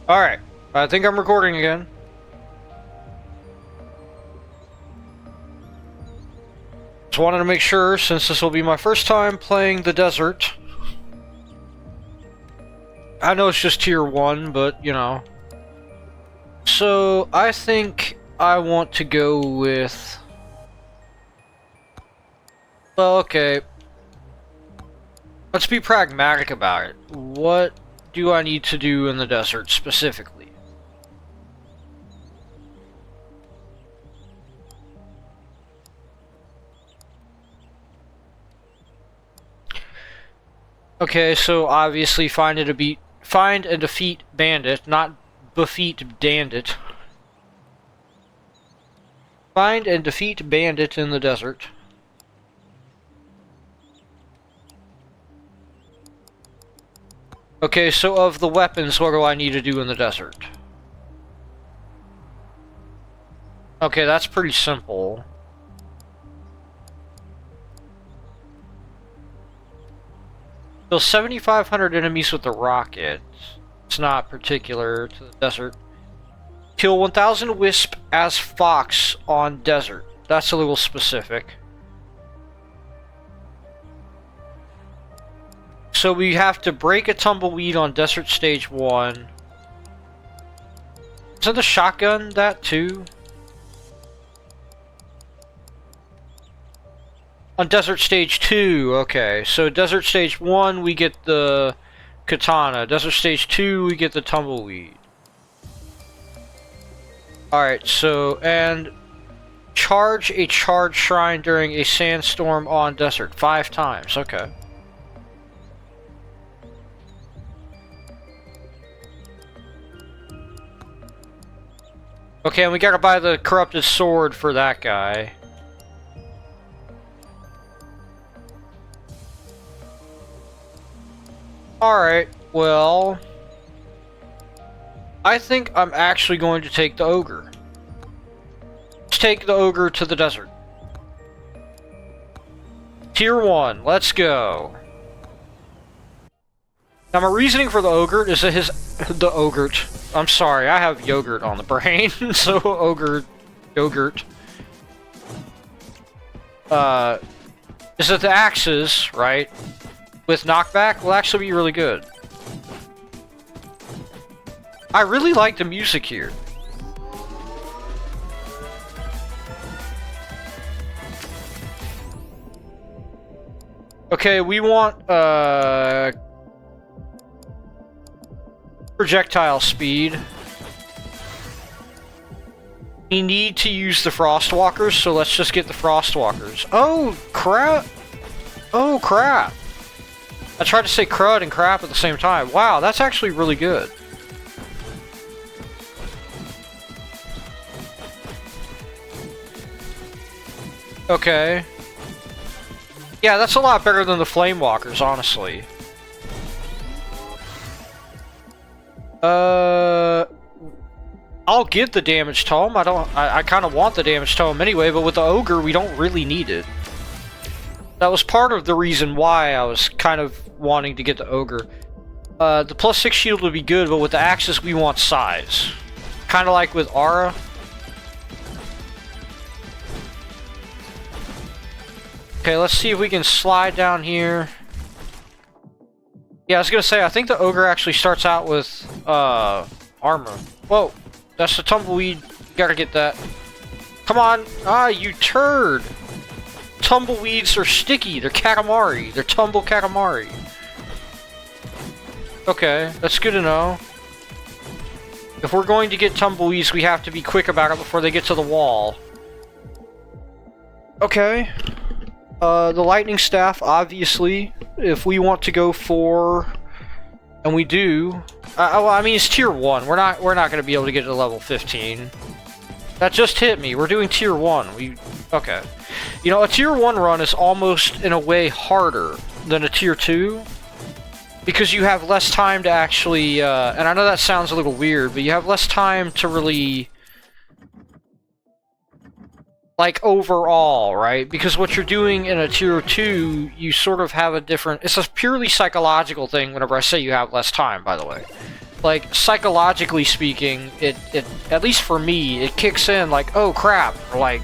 Alright, I think I'm recording again. Just wanted to make sure, since this will be my first time playing the desert. I know it's just tier 1, but, you know. So, I think I want to go with... Well, okay. Let's be pragmatic about it. What do I need to do in the desert, specifically? Okay, so obviously find and defeat bandit, not defeat bandit. Find and defeat bandit in the desert. Okay, so of the weapons, what do I need to do in the desert? Okay, that's pretty simple. Kill 7,500 enemies with the rocket. It's not particular to the desert. Kill 1,000 wisp as fox on desert. That's a little specific. So we have to break a tumbleweed on desert stage 1. Isn't the shotgun that too? On desert stage 2, okay. So desert stage 1 we get the katana. Desert stage 2 we get the tumbleweed. Alright, so, and charge a charge shrine during a sandstorm on desert 5 times, okay. Okay, and we gotta buy the corrupted sword for that guy. Alright, well... I think I'm actually going to take the Ogre. Let's take the Ogre to the desert. Tier 1, let's go. Now my reasoning for the Ogre is that the Ogre... I'm sorry, I have yogurt on the brain, so Ogre... Yogurt. Is that the axes, right? With knockback will actually be really good. I really like the music here. Okay, we want projectile speed. We need to use the Frostwalkers, so let's just get the Frostwalkers. Oh, crap! Oh, crap! I tried to say crud and crap at the same time. Wow, that's actually really good. Okay. Yeah, that's a lot better than the Flamewalkers, honestly. I'll get the damage tome. I kind of want the damage tome anyway, but with the Ogre, we don't really need it. That was part of the reason why I was kind of wanting to get the Ogre. The +6 shield would be good, but with the axes, we want size. Kind of like with Aura. Okay, let's see if we can slide down here. Yeah, I was gonna say, I think the Ogre actually starts out with, armor. Whoa, that's the tumbleweed. Gotta get that. Come on! Ah, you turd! Tumbleweeds are sticky. They're katamari. They're tumble katamari. Okay, that's good to know. If we're going to get tumbleweeds, we have to be quick about it before they get to the wall. Okay. The lightning staff, obviously, if we want to go for, and we do. Well, I mean, it's tier 1. We're not going to be able to get to level 15. That just hit me. We're doing tier 1. Okay. You know, a tier 1 run is almost, in a way, harder than a tier 2. Because you have less time to actually, and I know that sounds a little weird, but you have less time to really... Like, overall, right? Because what you're doing in a tier 2, you sort of have a different... It's a purely psychological thing whenever I say you have less time, by the way. like, psychologically speaking, it at least for me, it kicks in like, oh crap, or like,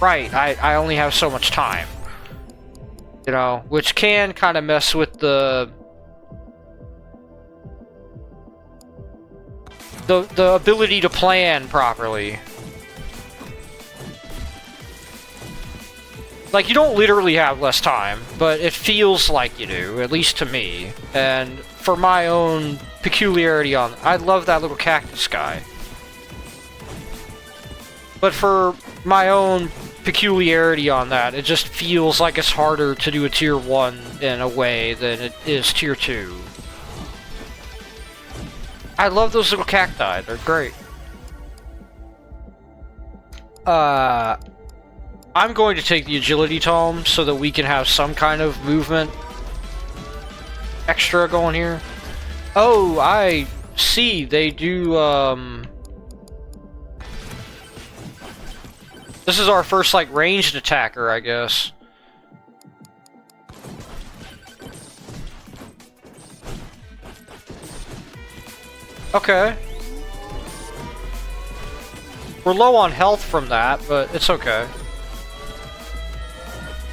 right, I only have so much time. You know, which can kind of mess with the ability to plan properly. Like, you don't literally have less time, but it feels like you do, at least to me. And for my own peculiarity I love that little cactus guy. But for my own peculiarity on that, it just feels like it's harder to do a tier 1 in a way than it is tier 2. I love those little cacti, they're great. I'm going to take the agility tome so that we can have some kind of movement extra going here. Oh, I see, they do, this is our first, like, ranged attacker, I guess. Okay. We're low on health from that, but it's okay.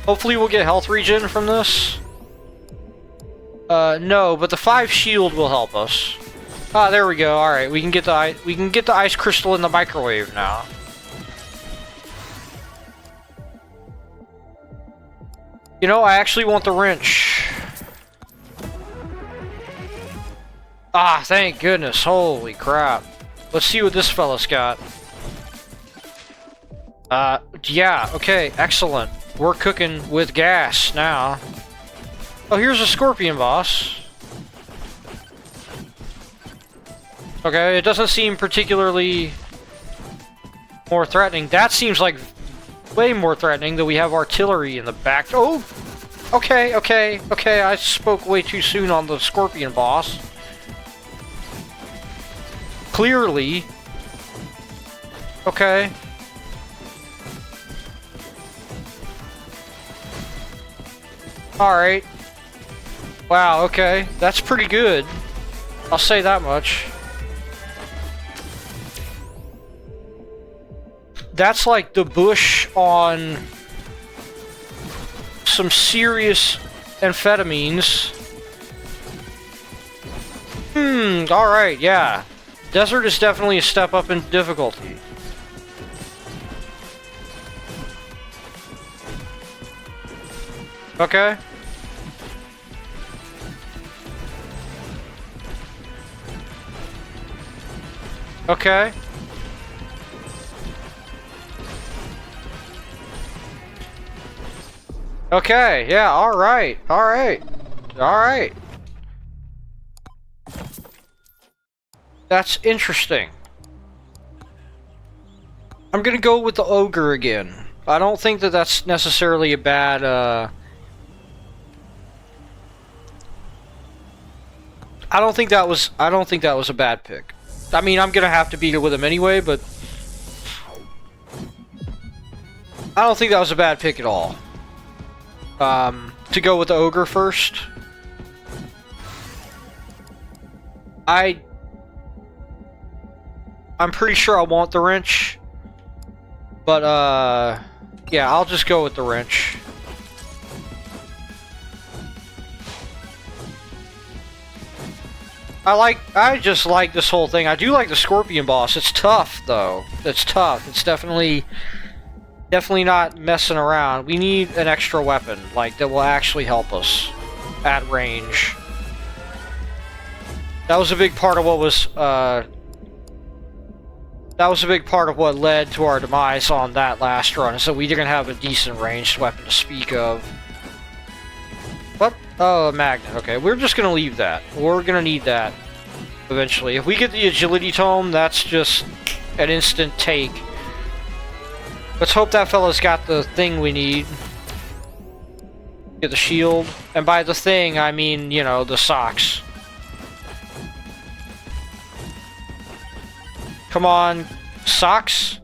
Hopefully we'll get health regen from this. No, but the 5 shield will help us. Ah, there we go. All right, we can get the ice crystal in the microwave now. You know, I actually want the wrench. Ah, thank goodness. Holy crap. Let's see what this fella's got. Yeah, okay, excellent. We're cooking with gas now. Oh, here's a scorpion boss. Okay, it doesn't seem particularly more threatening. That seems like way more threatening that we have artillery in the back. Oh! Okay, okay, okay, I spoke way too soon on the scorpion boss. Clearly. Okay. Alright. Wow, okay. That's pretty good. I'll say that much. That's like the bush on some serious amphetamines. Alright, yeah. Desert is definitely a step up in difficulty. Okay. Okay. Okay, yeah, alright, alright, alright. That's interesting. I'm gonna go with the Ogre again. I don't think that that's necessarily a bad, I don't think that was a bad pick. I mean, I'm gonna have to beat it with him anyway, but I don't think that was a bad pick at all. To go with the Ogre first. I'm pretty sure I want the wrench. But, yeah, I'll just go with the wrench. I just like this whole thing. I do like the scorpion boss. It's tough, though. It's tough. It's definitely not messing around. We need an extra weapon, like, that will actually help us at range. That was a big part of what was, that was a big part of what led to our demise on that last run, so we didn't have a decent ranged weapon to speak of. What? Oh, a magnet. Okay, we're just gonna leave that. We're gonna need that eventually. If we get the agility tome, that's just an instant take. Let's hope that fella's got the thing we need. Get the shield. And by the thing, I mean, you know, the socks. Come on, socks?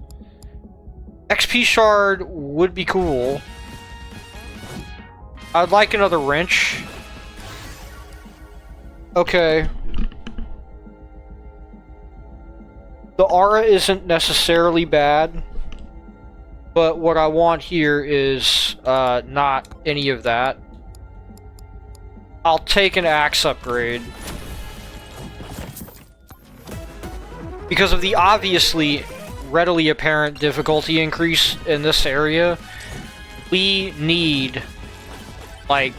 XP shard would be cool. I'd like another wrench. Okay. The aura isn't necessarily bad, but what I want here is not any of that. I'll take an axe upgrade. Because of the obviously readily apparent difficulty increase in this area, we need to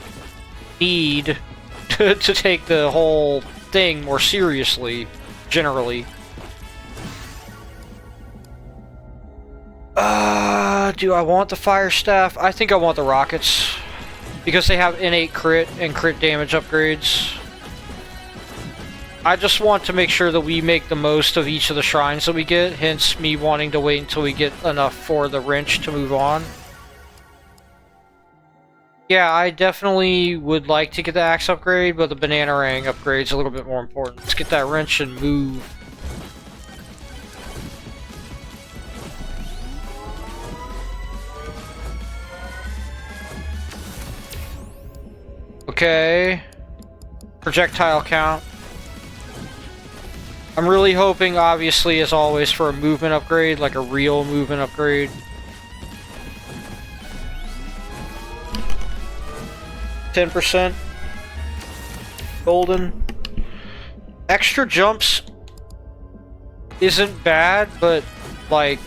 take the whole thing more seriously, generally. Do I want the fire staff? I think I want the rockets. Because they have innate crit and crit damage upgrades. I just want to make sure that we make the most of each of the shrines that we get, hence me wanting to wait until we get enough for the wrench to move on. Yeah, I definitely would like to get the axe upgrade, but the banana ring upgrade is a little bit more important. Let's get that wrench and move. Okay. Projectile count. I'm really hoping, obviously, as always, for a movement upgrade, like a real movement upgrade. 10%. Golden. Extra jumps isn't bad, but, like,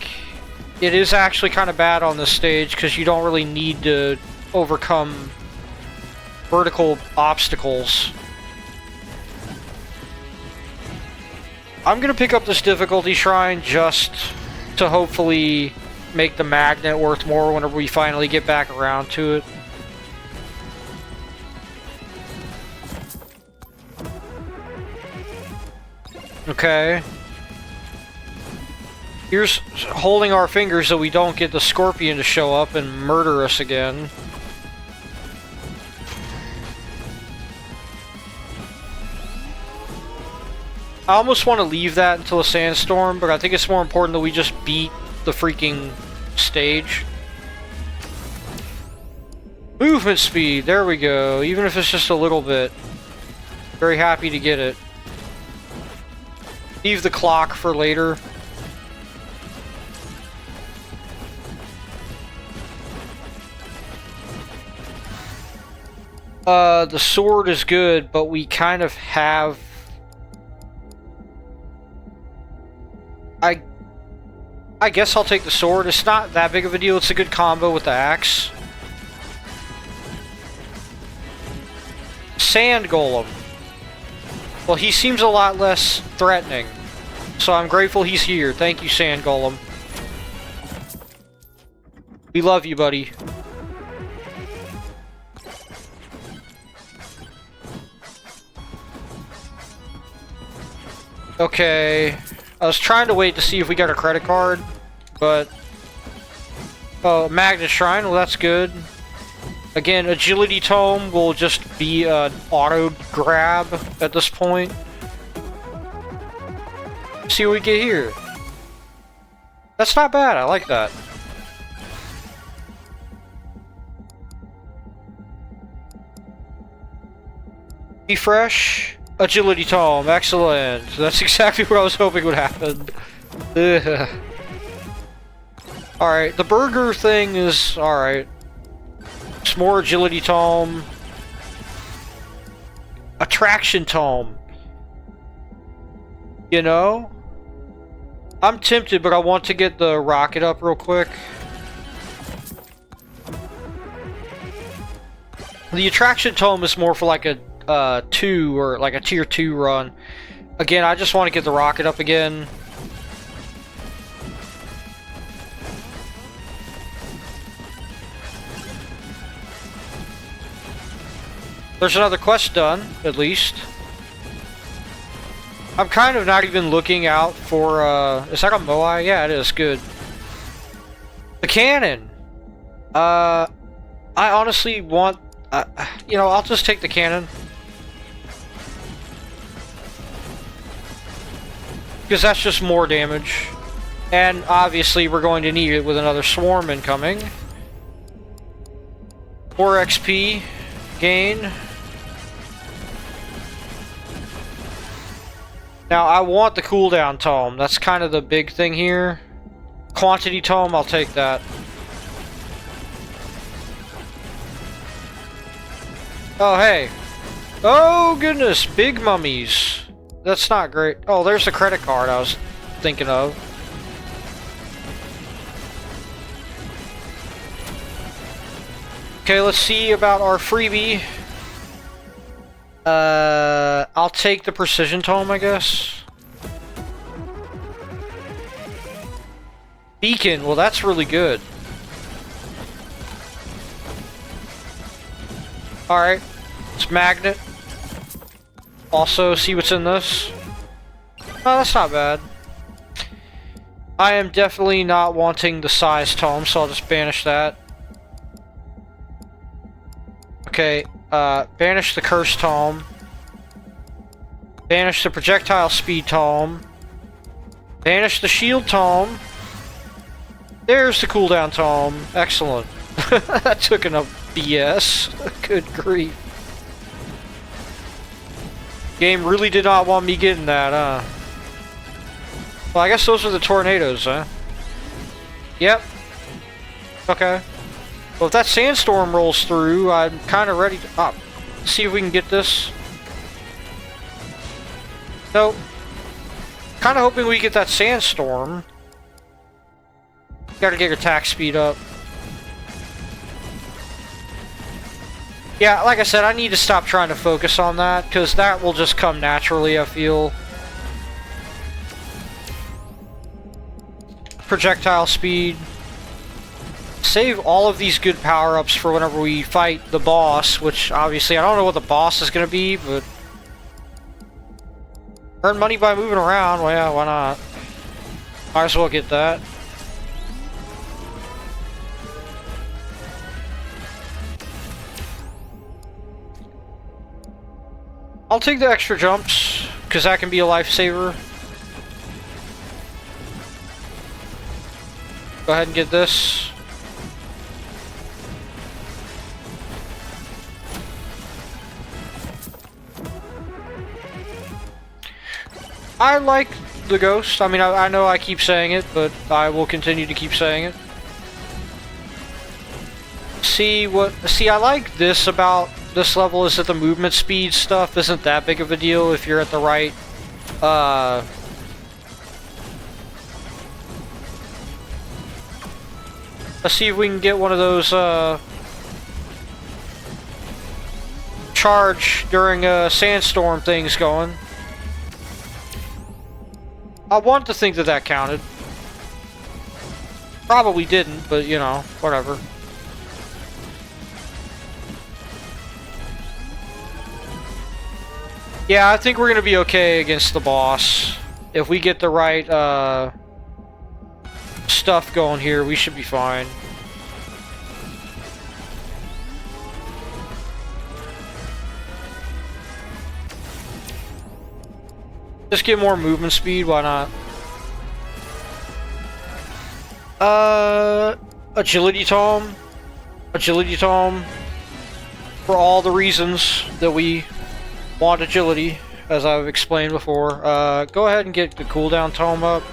it is actually kind of bad on this stage because you don't really need to overcome vertical obstacles. I'm gonna pick up this difficulty shrine just to hopefully make the magnet worth more whenever we finally get back around to it. Okay. Here's holding our fingers so we don't get the scorpion to show up and murder us again. I almost want to leave that until a sandstorm, but I think it's more important that we just beat the freaking stage. Movement speed, there we go. Even if it's just a little bit. Very happy to get it. Leave the clock for later. The sword is good, but we kind of have... I guess I'll take the sword. It's not that big of a deal. It's a good combo with the axe. Sand Golem. Well, he seems a lot less threatening. So I'm grateful he's here. Thank you, Sand Golem. We love you, buddy. Okay. I was trying to wait to see if we got a credit card, but... Oh, Magnet Shrine. Well, that's good. Again, Agility Tome will just be an auto grab at this point. See what we get here. That's not bad. I like that. Be fresh. Agility Tome. Excellent. That's exactly what I was hoping would happen. Alright, the burger thing is alright. Some more Agility Tome. Attraction Tome. You know? I'm tempted, but I want to get the rocket up real quick. The Attraction Tome is more for like a 2 or like a tier 2 run. Again, I just want to get the rocket up again. There's another quest done, at least. I'm kind of not even looking out for, is that a Moai? Yeah, it is. Good. The cannon! I honestly want, you know, I'll just take the cannon. Because that's just more damage. And obviously we're going to need it with another swarm incoming. More XP gain. Now, I want the cooldown tome. That's kind of the big thing here. Quantity tome, I'll take that. Oh, hey. Oh, goodness. Big mummies. That's not great. Oh, there's the credit card I was thinking of. Okay, let's see about our freebie. I'll take the precision tome, I guess. Beacon, well, that's really good. Alright, it's magnet. Also, see what's in this. Oh, that's not bad. I am definitely not wanting the size tome, so I'll just banish that. Okay, banish the curse tome. Banish the projectile speed tome. Banish the shield tome. There's the cooldown tome. Excellent. That took enough BS. Good grief. Game really did not want me getting that, huh? Well, I guess those are the tornadoes, huh? Yep. Okay. Well, if that sandstorm rolls through, I'm kind of ready to... see if we can get this. Nope. Kind of hoping we get that sandstorm. Gotta get your attack speed up. Yeah, like I said, I need to stop trying to focus on that, because that will just come naturally, I feel. Projectile speed. Save all of these good power-ups for whenever we fight the boss, which obviously I don't know what the boss is going to be, but... Earn money by moving around, well yeah, why not? Might as well get that. I'll take the extra jumps, because that can be a lifesaver. Go ahead and get this. I like the ghost. I mean, I know I keep saying it, but I will continue to keep saying it. See, I like this about this level is that the movement speed stuff isn't that big of a deal if you're at the right, let's see if we can get one of those, charge during sandstorm things going. I want to think that that counted. Probably didn't, but you know, whatever. Yeah, I think we're gonna be okay against the boss. If we get the right, stuff going here, we should be fine. Just get more movement speed, why not? Agility tome. Agility tome. For all the reasons that we want agility, as I've explained before. Go ahead and get the cooldown tome up.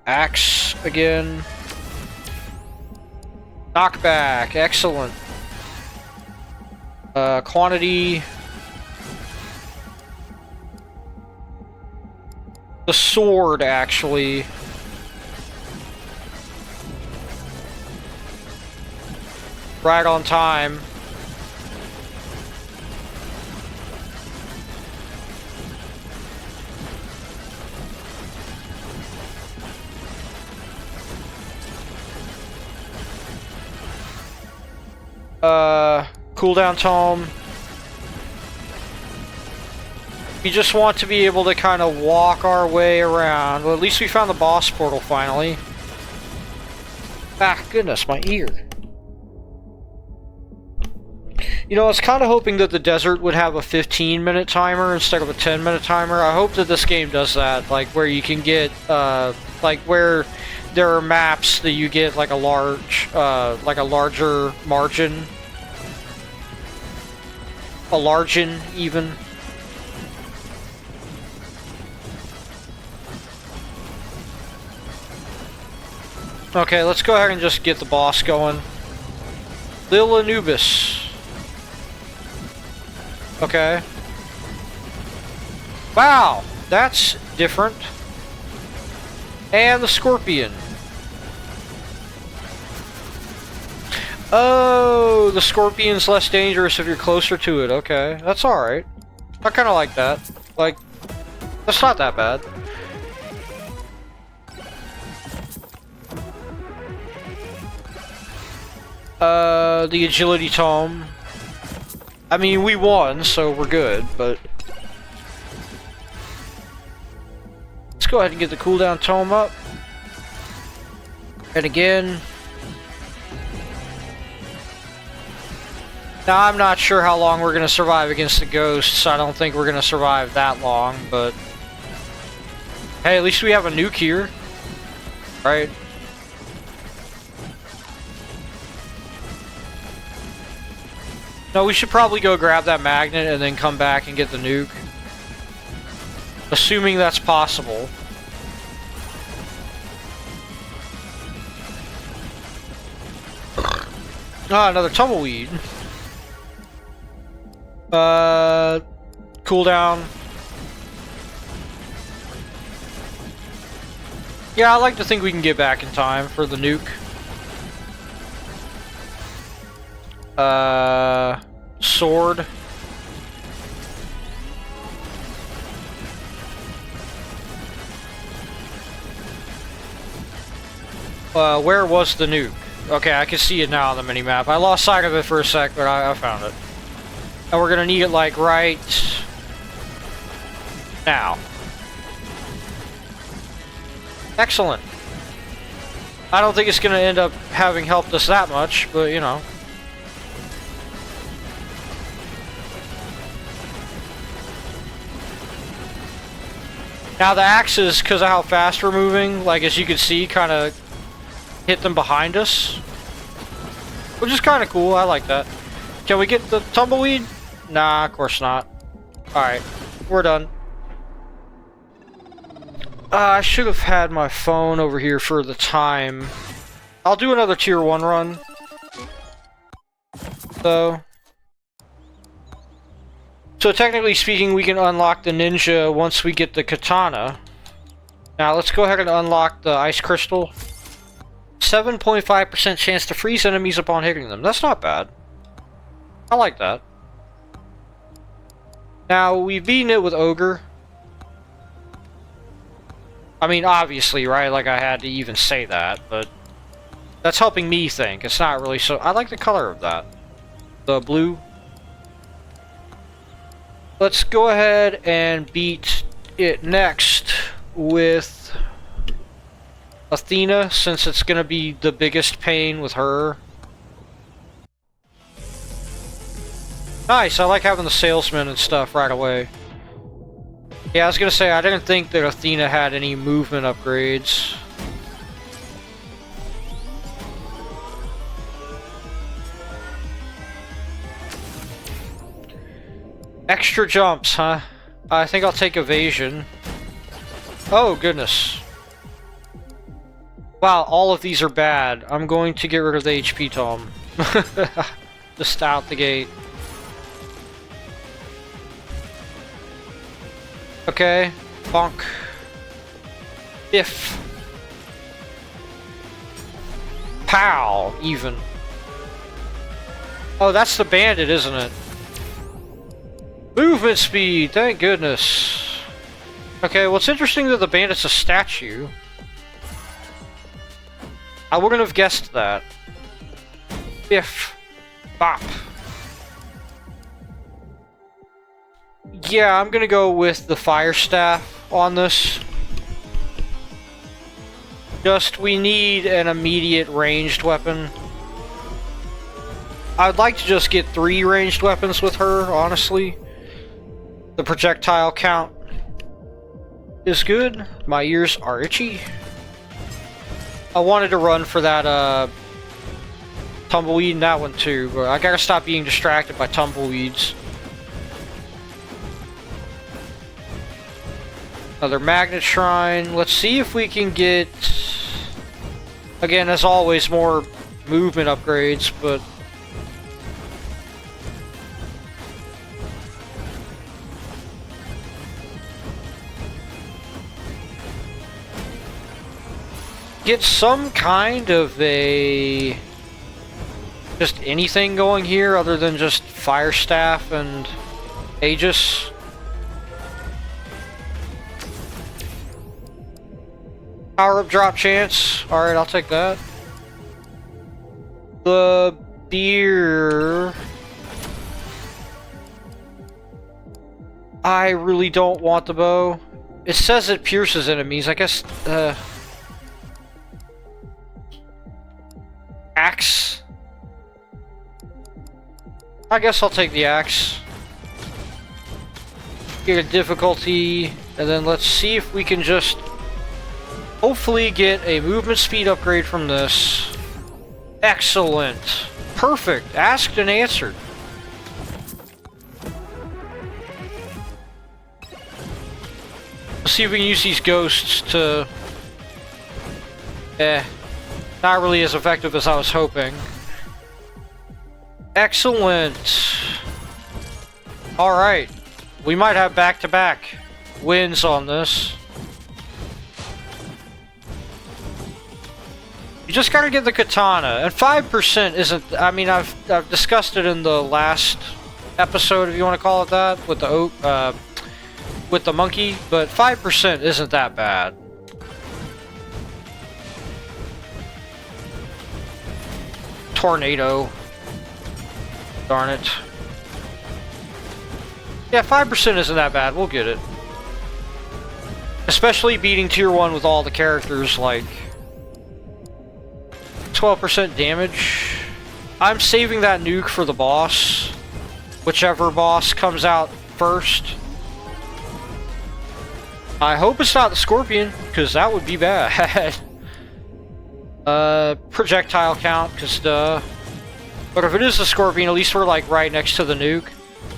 Axe again. Knockback, excellent. Quantity. The sword, actually. Right on time. Cooldown tome. We just want to be able to kind of walk our way around. Well, at least we found the boss portal finally. Ah, goodness, my ear. You know, I was kind of hoping that the desert would have a 15-minute timer instead of a 10-minute timer. I hope that this game does that, like where you can get, like where there are maps that you get like a larger margin. A largen, even. Okay, let's go ahead and just get the boss going. Lil Anubis. Okay. Wow, that's different. And the Scorpion. Oh, the Scorpion's less dangerous if you're closer to it. Okay, that's alright. I kind of like that. Like, that's not that bad. The Agility Tome. I mean, we won, so we're good, but... Let's go ahead and get the cooldown tome up. And again... Now, I'm not sure how long we're going to survive against the ghosts. I don't think we're going to survive that long, but... Hey, at least we have a nuke here. Right? No, we should probably go grab that magnet and then come back and get the nuke. Assuming that's possible. Ah, another tumbleweed. Cooldown. Yeah, I like to think we can get back in time for the nuke. Sword. Where was the nuke? Okay, I can see it now on the minimap. I lost sight of it for a sec, but I found it. And we're gonna need it, like, right... now. Excellent. I don't think it's gonna end up having helped us that much, but, you know. Now the axes, because of how fast we're moving, like as you can see, kind of hit them behind us. Which is kind of cool, I like that. Can we get the tumbleweed? Nah, of course not. Alright, we're done. I should have had my phone over here for the time. I'll do another tier 1 run. So technically speaking, we can unlock the ninja once we get the katana. Now let's go ahead and unlock the ice crystal. 7.5% chance to freeze enemies upon hitting them. That's not bad. I like that. Now, we've beaten it with Ogre. I mean, obviously, right? Like, I had to even say that, but... That's helping me think. It's not really so... I like the color of that. The blue. Let's go ahead and beat it next with Athena, since it's going to be the biggest pain with her. Nice, I like having the salesman and stuff right away. Yeah, I was going to say, I didn't think that Athena had any movement upgrades. Extra jumps, huh? I think I'll take evasion. Oh, goodness. Wow, all of these are bad. I'm going to get rid of the HP tome. Just out the gate. Okay, bonk. If. Pow, even. Oh, that's the bandit, isn't it? Movement speed, thank goodness. Okay, well, it's interesting that the bandit's a statue. I wouldn't have guessed that. If. Bop. Yeah, I'm gonna go with the fire staff on this. Just, we need an immediate ranged weapon. I'd like to just get 3 ranged weapons with her, honestly. The projectile count is good. My ears are itchy. I wanted to run for that tumbleweed and that one too, but I gotta stop being distracted by tumbleweeds. Another magnet shrine. Let's see if we can get, again, as always, more movement upgrades, but get some kind of a just anything going here other than just fire staff and Aegis. Power up drop chance. Alright, I'll take that. The beer. I really don't want the bow. It says it pierces enemies. I guess, axe? I guess I'll take the axe. Get a difficulty, and then let's see if we can just hopefully get a movement speed upgrade from this. Excellent. Perfect. Asked and answered. Let's see if we can use these ghosts to... not really as effective as I was hoping. Excellent. Alright. We might have back-to-back wins on this. You just gotta get the katana, and 5% isn't. I mean, I've discussed it in the last episode, if you want to call it that, with the monkey, but 5% isn't that bad. Tornado. Darn it. Yeah, 5% isn't that bad. We'll get it. Especially beating tier 1 with all the characters, like 12% damage. I'm saving that nuke for the boss. Whichever boss comes out first. I hope it's not the Scorpion, because that would be bad. Projectile count, because duh. But if it is the Scorpion, at least we're like right next to the nuke.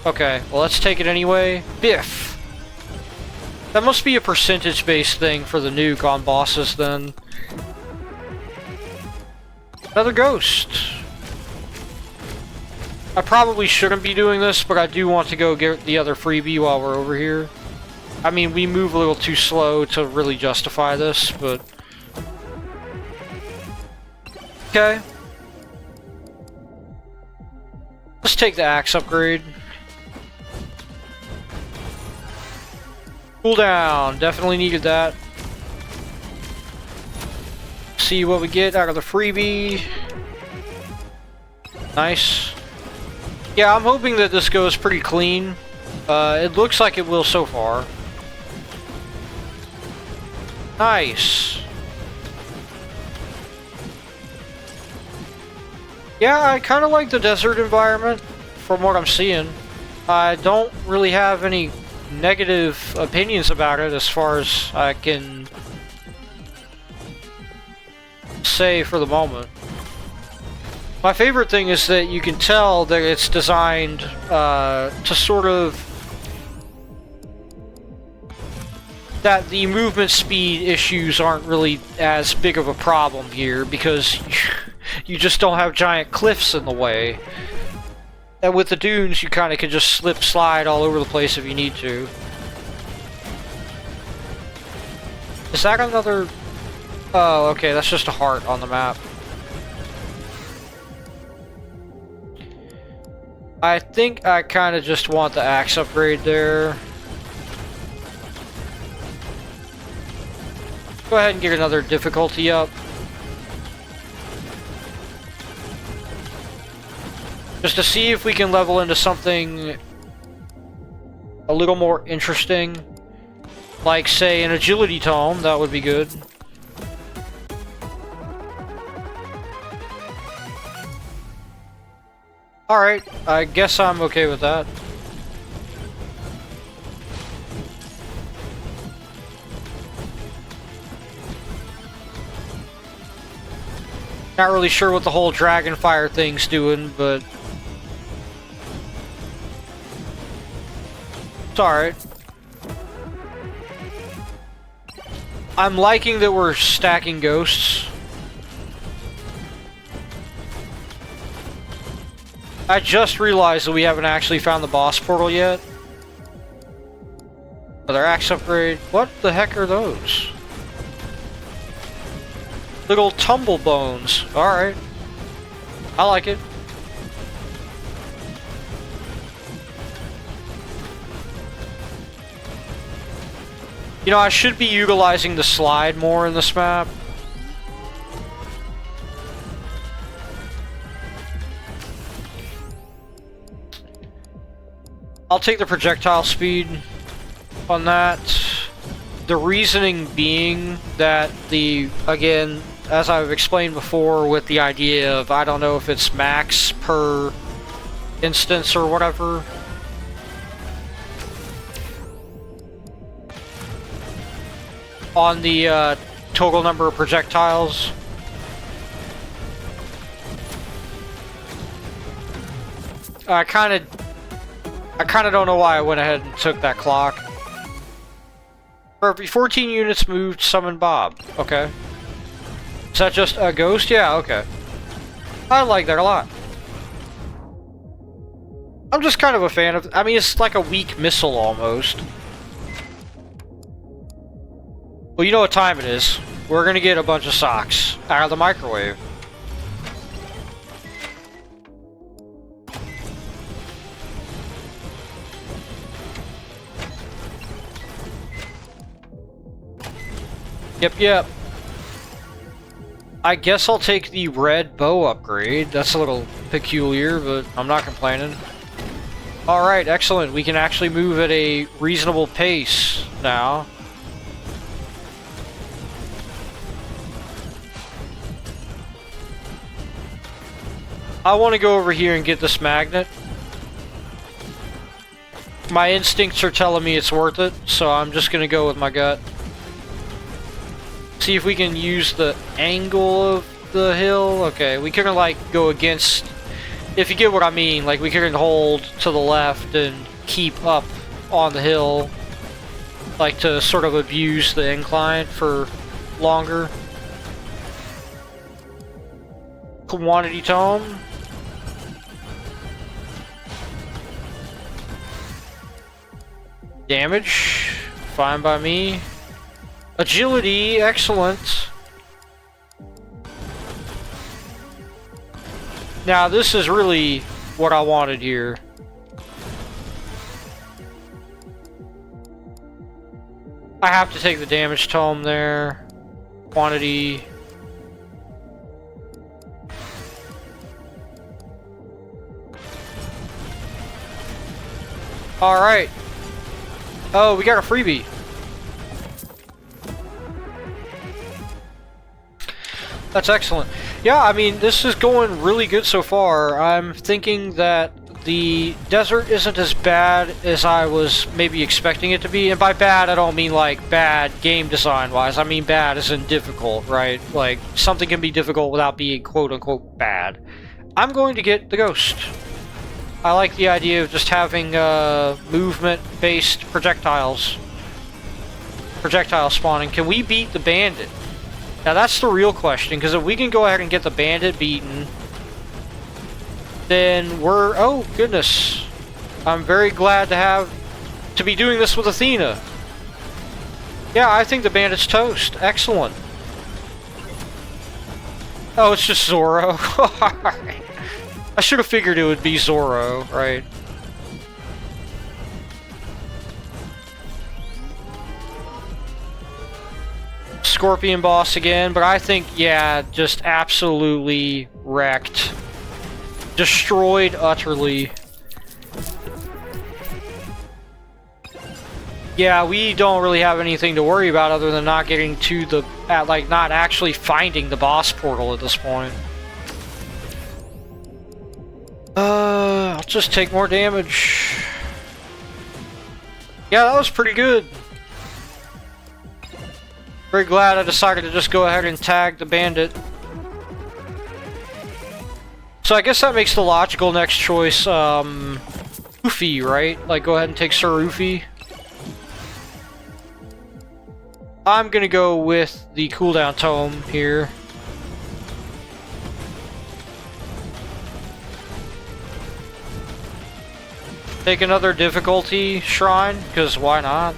Okay, well let's take it anyway. Biff! That must be a percentage-based thing for the nuke on bosses then. Another ghost. I probably shouldn't be doing this, but I do want to go get the other freebie while we're over here. I mean, we move a little too slow to really justify this, but... Okay. Let's take the axe upgrade. Cooldown, definitely needed that. See what we get out of the freebie. Nice. Yeah, I'm hoping that this goes pretty clean. It looks like it will so far. Nice. Yeah, I kind of like the desert environment from what I'm seeing. I don't really have any negative opinions about it as far as I can say for the moment. My favorite thing is that you can tell that it's designed to sort of... that the movement speed issues aren't really as big of a problem here because you just don't have giant cliffs in the way. And with the dunes, you kind of can just slip slide all over the place if you need to. Is that another... Oh, okay, that's just a heart on the map. I think I kind of just want the axe upgrade there. Go ahead and get another difficulty up. Just to see if we can level into something a little more interesting. Like, say, an agility tome, that would be good. Alright, I guess I'm okay with that. Not really sure what the whole Dragonfire thing's doing, but... it's alright. I'm liking that we're stacking ghosts. I just realized that we haven't actually found the boss portal yet. Another axe upgrade. What the heck are those? Little tumble bones. Alright. I like it. You know, I should be utilizing the slide more in this map. I'll take the projectile speed on that. The reasoning being that again, as I've explained before with the idea of, I don't know if it's max per instance or whatever. On the total number of projectiles. I kind of don't know why I went ahead and took that clock. For every 14 units moved, summon Bob. Okay. Is that just a ghost? Yeah, okay. I like that a lot. I'm just kind of a fan of... I mean, it's like a weak missile almost. Well, you know what time it is. We're gonna get a bunch of socks out of the microwave. Yep. I guess I'll take the red bow upgrade. That's a little peculiar, but I'm not complaining. Alright, excellent. We can actually move at a reasonable pace now. I want to go over here and get this magnet. My instincts are telling me it's worth it, so I'm just going to go with my gut. See if we can use the angle of the hill. Okay, we couldn't like go against, if you get what I mean, like we couldn't hold to the left and keep up on the hill, like to sort of abuse the incline for longer. Quantity tome. Damage, fine by me. Agility, excellent. Now this is really what I wanted here. I have to take the damage tome there. Quantity. Alright. Oh, we got a freebie. That's excellent. Yeah, I mean, this is going really good so far. I'm thinking that the desert isn't as bad as I was maybe expecting it to be. And by bad, I don't mean like bad game design-wise. I mean bad as in difficult, right? Like, something can be difficult without being quote-unquote bad. I'm going to get the ghost. I like the idea of just having movement-based projectiles. Projectile spawning. Can we beat the bandit? Now that's the real question, because if we can go ahead and get the bandit beaten, then we're... Oh, goodness. I'm very glad to be doing this with Athena. Yeah, I think the bandit's toast. Excellent. Oh, it's just Zoro. Alright. I should have figured it would be Zoro, right? Scorpion boss again, but I think, yeah, just absolutely wrecked. Destroyed utterly. Yeah, we don't really have anything to worry about other than not getting to the... like, not actually finding the boss portal at this point. I'll just take more damage. Yeah, that was pretty good. Very glad I decided to just go ahead and tag the bandit. So I guess that makes the logical next choice, Ufi, right? Like, go ahead and take Sir Ufi. I'm gonna go with the cooldown tome here. Take another difficulty shrine, because why not?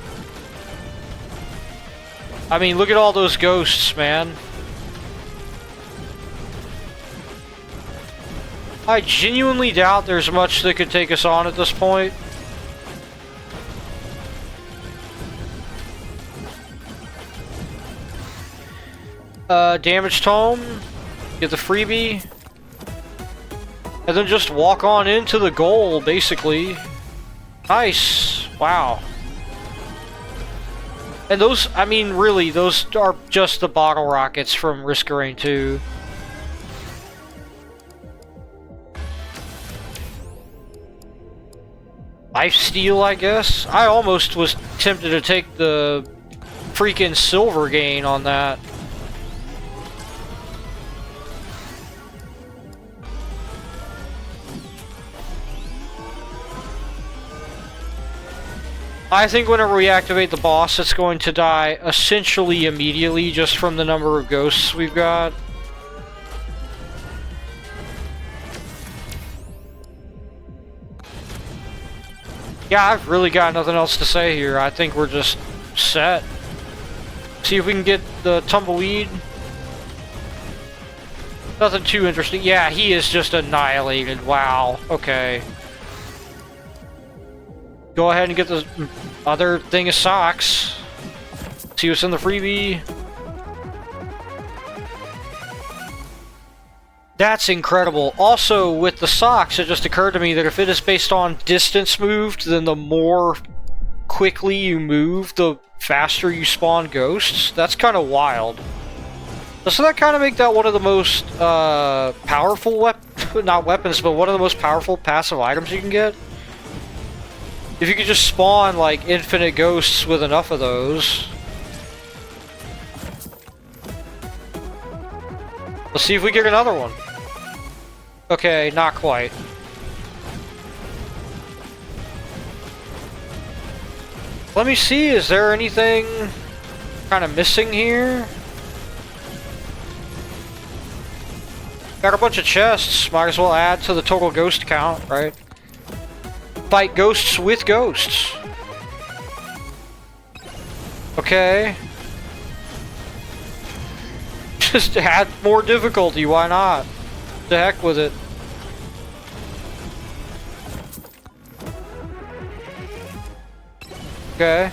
I mean, look at all those ghosts, man. I genuinely doubt there's much that could take us on at this point. Damage tome, get the freebie, and then just walk on into the goal, basically. Nice. Wow. And those, I mean, really, those are just the bottle rockets from Risk of Rain 2. Lifesteal, I guess? I almost was tempted to take the freaking silver gain on that. I think whenever we activate the boss, it's going to die essentially immediately just from the number of ghosts we've got. Yeah, I've really got nothing else to say here. I think we're just set. See if we can get the tumbleweed. Nothing too interesting. Yeah, he is just annihilated. Wow. Okay. Go ahead and get the other thing of socks. See what's in the freebie. That's incredible. Also, with the socks, it just occurred to me that if it is based on distance moved, then the more quickly you move, the faster you spawn ghosts. That's kind of wild. Doesn't that kind of make that one of the most powerful not weapons, but one of the most powerful passive items you can get? If you could just spawn, like, infinite ghosts with enough of those. Let's see if we get another one. Okay, not quite. Let me see, is there anything kind of missing here? Got a bunch of chests, might as well add to the total ghost count, right? Fight ghosts with ghosts. Okay. Just add more difficulty, why not? The heck with it. Okay.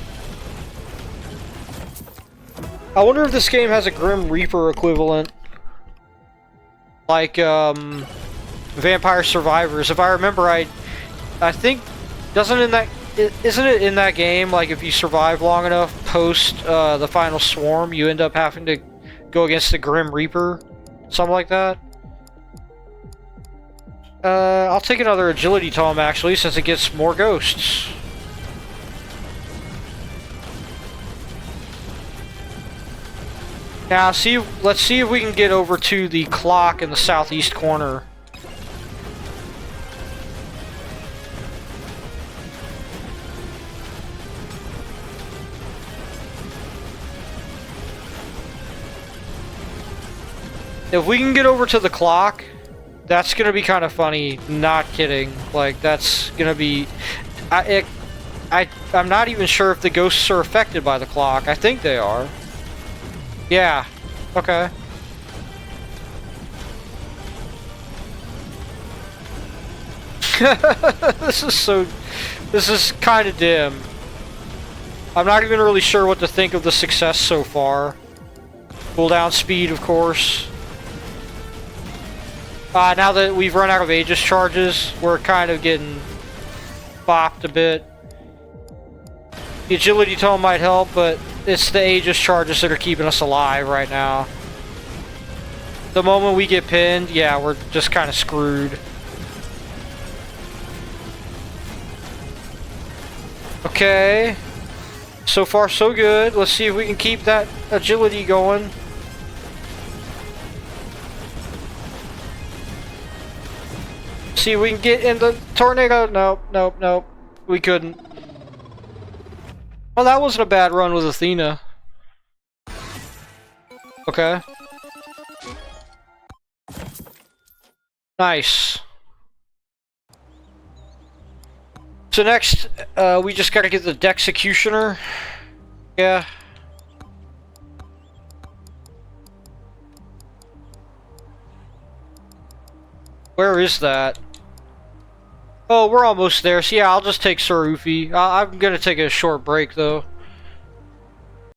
I wonder if this game has a Grim Reaper equivalent. Like, Vampire Survivors. If I remember right, I think, isn't it in that game, like, if you survive long enough post the final swarm, you end up having to go against the Grim Reaper? Something like that? I'll take another agility tome, actually, since it gets more ghosts. Now, let's see if we can get over to the clock in the southeast corner. If we can get over to the clock, that's gonna be kind of funny. Not kidding. Like, that's gonna be... I'm not even sure if the ghosts are affected by the clock. I think they are. Yeah. Okay. This is kind of dim. I'm not even really sure what to think of the success so far. Cooldown speed, of course. Now that we've run out of Aegis charges, we're kind of getting bopped a bit. The agility tome might help, but it's the Aegis charges that are keeping us alive right now. The moment we get pinned, yeah, we're just kind of screwed. Okay. So far, so good. Let's see if we can keep that agility going. See if we can get in the tornado. Nope, nope, nope. We couldn't. Well, that wasn't a bad run with Athena. Okay. Nice. So next, we just gotta get the Dexecutioner. Yeah. Where is that? Oh, we're almost there. So yeah, I'll just take Sarufi. I'm gonna take a short break though.